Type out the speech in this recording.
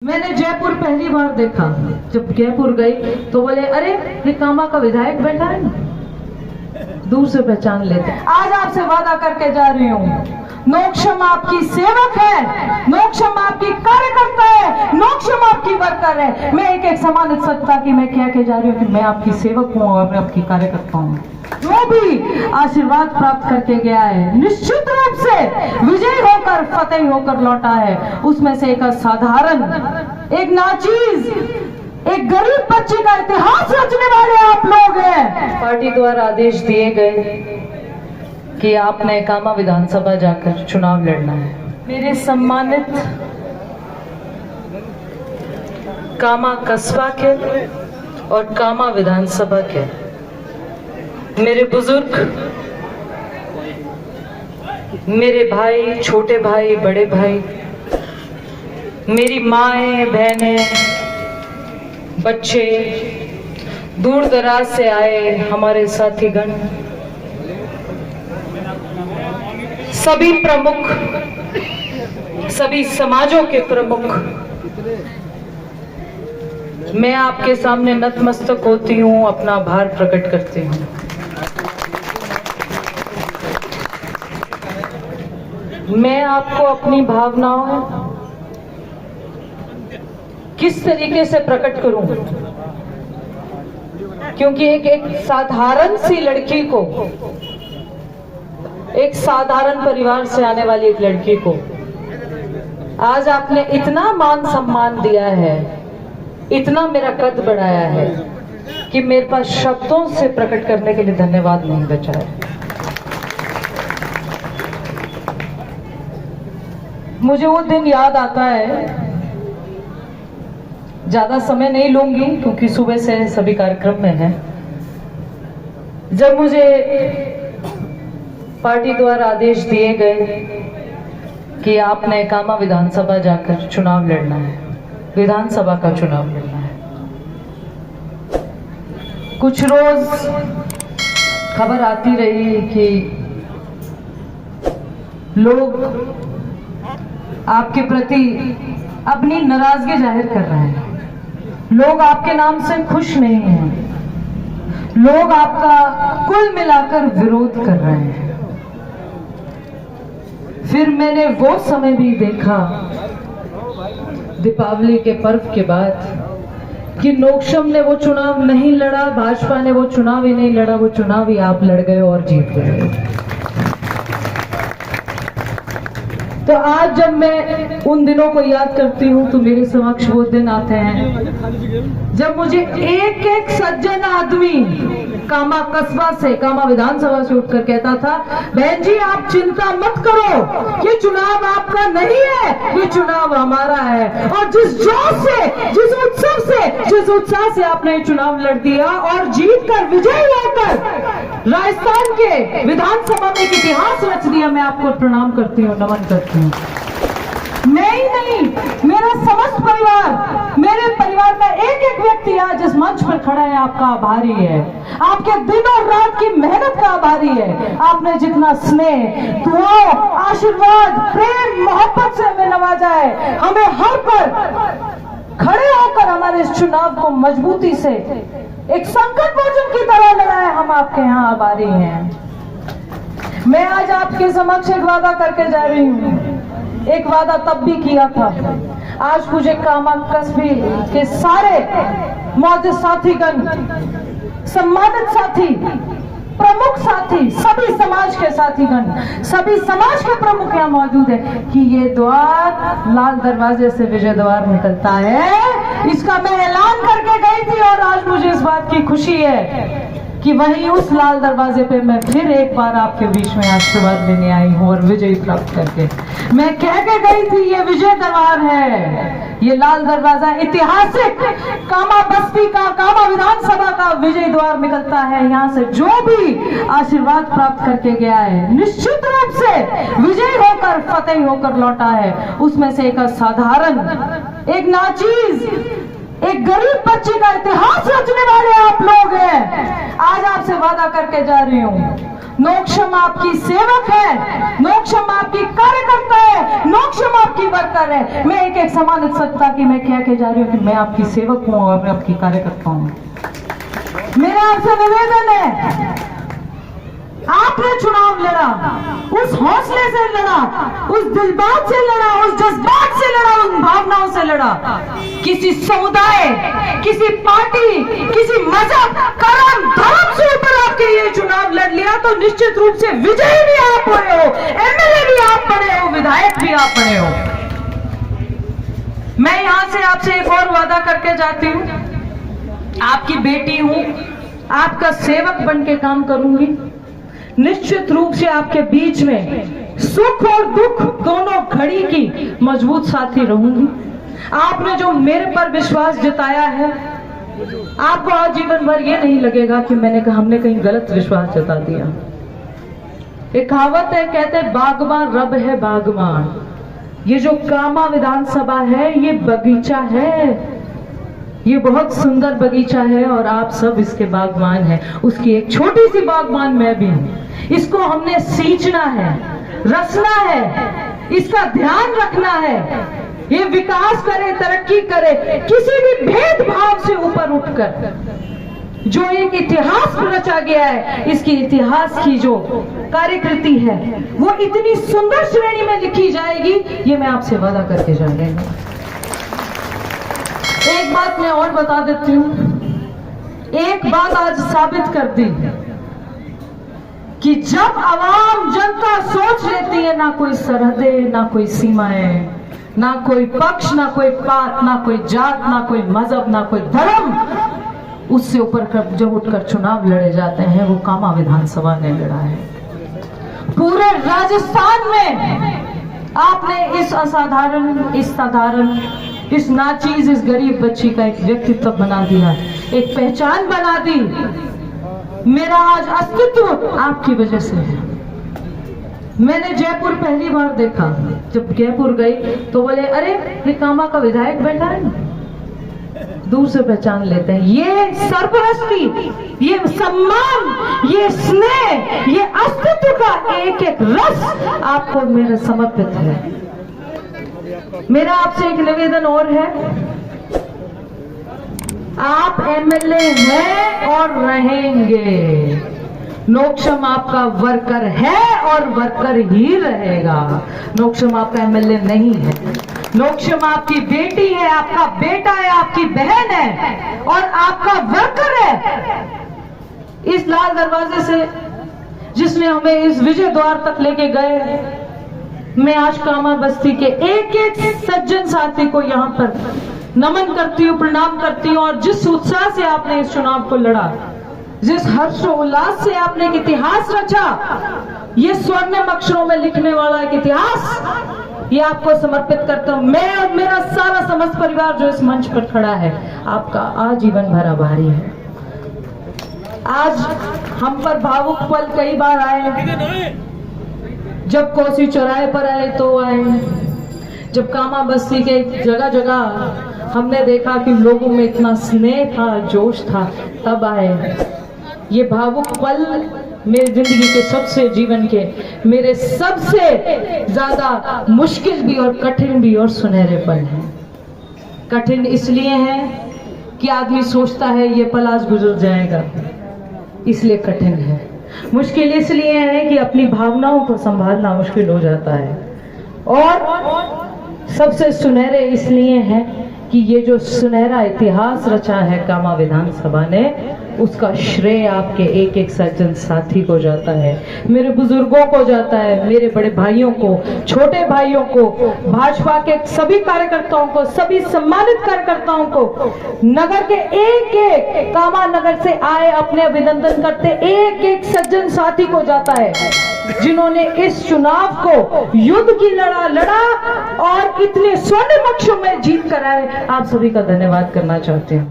मैंने जयपुर पहली बार देखा। जब जयपुर गई तो बोले अरे ये कामा का विधायक बैठा है ना, दूर से पहचान लेते। आज आपसे वादा करके जा रही हूँ, नोक्षम आपकी सेवक है, नोक्षम आपकी कार्यकर्ता है, नोक्षम आपकी वर्कर है। मैं एक सम्मानित सत्ता की मैं कह के जा रही हूँ कि मैं आपकी सेवक हूँ और मैं आपकी कार्यकर्ता हूँ। जो भी आशीर्वाद प्राप्त करके गया है निश्चित रूप से विजयी होकर फतेह होकर लौटा है। उसमें से एक साधारण, एक नाचीज, एक गरीब बच्चे का इतिहास रचने वाले आप लोग हैं। पार्टी द्वारा आदेश दिए गए कि आपने कामा विधानसभा जाकर चुनाव लड़ना है। मेरे सम्मानित कामा कस्बा के और कामा विधानसभा के मेरे बुजुर्ग, मेरे भाई, छोटे भाई, बड़े भाई, मेरी माएं, बहनें, बच्चे, दूर दराज से आए हमारे साथीगण, सभी प्रमुख, सभी समाजों के प्रमुख, मैं आपके सामने नतमस्तक होती हूँ, अपना आभार प्रकट करती हूँ। मैं आपको अपनी भावनाओं किस तरीके से प्रकट करूं, क्योंकि एक साधारण सी लड़की को, एक साधारण परिवार से आने वाली एक लड़की को आज आपने इतना मान सम्मान दिया है, इतना मेरा कद बढ़ाया है कि मेरे पास शब्दों से प्रकट करने के लिए धन्यवाद नहीं बचा है। मुझे वो दिन याद आता है, ज्यादा समय नहीं लूंगी क्योंकि सुबह से सभी कार्यक्रम में है, जब मुझे पार्टी द्वारा आदेश दिए गए कि आपने कामा विधानसभा जाकर चुनाव लड़ना है, विधानसभा का चुनाव लड़ना है। कुछ रोज खबर आती रही कि लोग आपके प्रति अपनी नाराजगी जाहिर कर रहे हैं, लोग आपके नाम से खुश नहीं हैं, लोग आपका कुल मिलाकर विरोध कर रहे हैं। फिर मैंने वो समय भी देखा दीपावली के पर्व के बाद कि नोक्षम ने वो चुनाव नहीं लड़ा, भाजपा ने वो चुनाव ही नहीं लड़ा, वो चुनाव ही आप लड़ गए और जीत गए। तो आज जब मैं उन दिनों को याद करती हूँ तो मेरे समक्ष वो दिन आते हैं जब मुझे एक एक सज्जन आदमी कामा कस्बा से, कामा विधानसभा से उठकर कहता था, बहन जी आप चिंता मत करो, ये चुनाव आपका नहीं है, ये चुनाव हमारा है। और जिस जोश से, जिस उत्सव से, जिस उत्साह से आपने ये चुनाव लड़ दिया और जीत कर विजयी होकर राजस्थान के विधानसभा में एक इतिहास रच दिया, मैं आपको प्रणाम करती हूँ, नमन करती हूँ। मैं ही नहीं, मेरा समस्त परिवार, मेरे परिवार का एक एक व्यक्ति आज इस मंच पर खड़ा है, आपका आभारी है, आपके दिन और रात की मेहनत का आभारी है। आपने जितना स्नेह, दुआ, आशीर्वाद, प्रेम, मोहब्बत से हमें नवाजा है, हमें हर पर खड़े होकर हमारे इस चुनाव को मजबूती से एक संकट मोचन की तरह लड़ाया, हम आपके यहाँ आभारी हैं। मैं आज आपके समक्ष एक वादा करके जा रही हूँ, एक वादा तब भी किया था। आज मुझे कामा कस्बे के सारे मौजूद साथीगण, सम्मानित साथी, प्रमुख साथी, सभी समाज के साथीगण, सभी समाज के प्रमुख यहाँ मौजूद है कि ये द्वार लाल दरवाजे से विजय द्वार निकलता है। इसका मैं ऐलान करके गई थी और आज मुझे इस बात की खुशी है कि वहीं उस लाल दरवाजे पे मैं फिर एक बार आपके बीच में आशीर्वाद लेने आई हूँ और विजय प्राप्त करके मैं कह के गई थी, ये विजय द्वार है, ये लाल दरवाजा ऐतिहासिक कामा बस्ती का, कामा विधानसभा का विजय द्वार निकलता है। यहाँ से जो भी आशीर्वाद प्राप्त करके गया है निश्चित रूप से विजय होकर फतेह होकर लौटा है। उसमें से एक साधारण, एक नाचीज, एक गरीब बच्चे का इतिहास रचने वाले आप लोग हैं। आज आपसे वादा करके जा रही हूँ, नोकशम आपकी सेवक है, नोकशम आपकी कार्यकर्ता है, नोकशम आपकी वर्कर है। मैं एक समान लिख सकता कि मैं क्या कह जा रही हूँ कि मैं आपकी सेवक हूँ और मैं आपकी कार्यकर्ता हूँ। मेरा आपसे निवेदन है, आपने चुनाव लड़ा, उस हौसले से लड़ा, उस दिलबाग से लड़ा, उस जज्बात से लड़ा, उन भावनाओं से लड़ा। किसी समुदाय, किसी पार्टी, किसी मजहब, कर्म, धर्म से ऊपर आपके ये चुनाव लड़ लिया तो निश्चित रूप से विजयी भी आप बने हो, एमएलए भी आप बने हो, विधायक भी आप बने हो। मैं यहां से आपसे एक और वादा करके जाती हूं, आपकी बेटी हूं, आपका सेवक बन के काम करूंगी। निश्चित रूप से आपके बीच में सुख और दुख दोनों घड़ी की मजबूत साथी रहूंगी। आपने जो मेरे पर विश्वास जताया है, आपको आजीवन भर ये नहीं लगेगा कि हमने कहीं गलत विश्वास जता दिया। एक कहावत है, कहते हैं बागबान रब है बागबान। ये जो कामा विधानसभा है ये बगीचा है, ये बहुत सुंदर बगीचा है और आप सब इसके बागबान हैं। उसकी एक छोटी सी बागबान मैं भी हूं। इसको हमने सींचना है, रसना है, इसका ध्यान रखना है, ये विकास करे, तरक्की करे, किसी भी भेदभाव से ऊपर उठकर जो एक इतिहास रचा गया है, इसकी इतिहास की जो कार्यकृति है वो इतनी सुंदर श्रेणी में लिखी जाएगी, ये मैं आपसे वादा करके जा रही हूं। एक बात मैं और बता देती हूं, एक बात आज साबित कर दी कि जब आवाम जनता सोच लेती है ना कोई सरहदें, ना कोई सीमाएं, ना कोई पक्ष, ना कोई पात, ना कोई जात, ना कोई मजहब, ना कोई धर्म, उससे ऊपर जब उठकर चुनाव लड़े जाते हैं, वो कामा विधानसभा ने लड़ा है। पूरे राजस्थान में आपने इस असाधारण, इस साधारण, इस नाचीज, इस गरीब बच्ची का एक व्यक्तित्व बना दिया, एक पहचान बना दी। मेरा आज अस्तित्व आपकी वजह से है। मैंने जयपुर पहली बार देखा, जब जयपुर गई तो बोले अरे ये कामा का विधायक बैठा है, दूर से पहचान लेते हैं। ये सरपरस्ती, ये सम्मान, ये स्नेह, ये अस्तित्व का एक एक रस आपको मेरे समर्पित है। मेरा आपसे एक निवेदन और है, आप एमएलए हैं और रहेंगे। नोकशम आपका वर्कर है और वर्कर ही रहेगा। नोकशम आपका एमएलए नहीं है। नोकशम आपकी बेटी है, आपका बेटा है, आपकी बहन है और आपका वर्कर है। इस लाल दरवाजे से जिसने हमें इस विजय द्वार तक लेके गए, मैं आज कामा बस्ती के एक एक सज्जन साथी को यहाँ पर नमन करती हूँ, प्रणाम करती हूँ। और जिस उत्साह से आपने इस चुनाव को लड़ा, जिस हर्षोल्लास से आपने एक इतिहास रचा, ये स्वर्णिम अक्षरों में लिखने वाला एक इतिहास, ये आपको समर्पित करता हूँ। मैं और मेरा सारा समस्त परिवार जो इस मंच पर खड़ा है, आपका आजीवन भर आभारी है। आज हम पर भावुक पल कई बार आए, जब कोसी चौराहे पर आए तो आए, जब कामा बस्ती के जगह जगह हमने देखा कि लोगों में इतना स्नेह था, जोश था, तब आए। ये भावुक पल मेरी जिंदगी के सबसे, जीवन के मेरे सबसे ज्यादा मुश्किल भी और कठिन भी और सुनहरे पल हैं। कठिन इसलिए है कि आदमी सोचता है ये पल आज गुजर जाएगा, इसलिए कठिन है। मुश्किल इसलिए है कि अपनी भावनाओं को संभालना मुश्किल हो जाता है। और सबसे सुनहरे इसलिए है कि ये जो सुनहरा इतिहास रचा है कामा विधानसभा ने, उसका श्रेय आपके एक एक सज्जन साथी को जाता है, मेरे बुजुर्गों को जाता है, मेरे बड़े भाइयों को, छोटे भाइयों को, भाजपा के सभी कार्यकर्ताओं को, सभी सम्मानित कार्यकर्ताओं को, नगर के एक एक कामा नगर से आए अपने अभिनंदन करते एक एक सज्जन साथी को जाता है, जिन्होंने इस चुनाव को युद्ध की लड़ा और इतने स्वर्णिम अक्षरों में जीत कर आए। आप सभी का धन्यवाद करना चाहते हैं।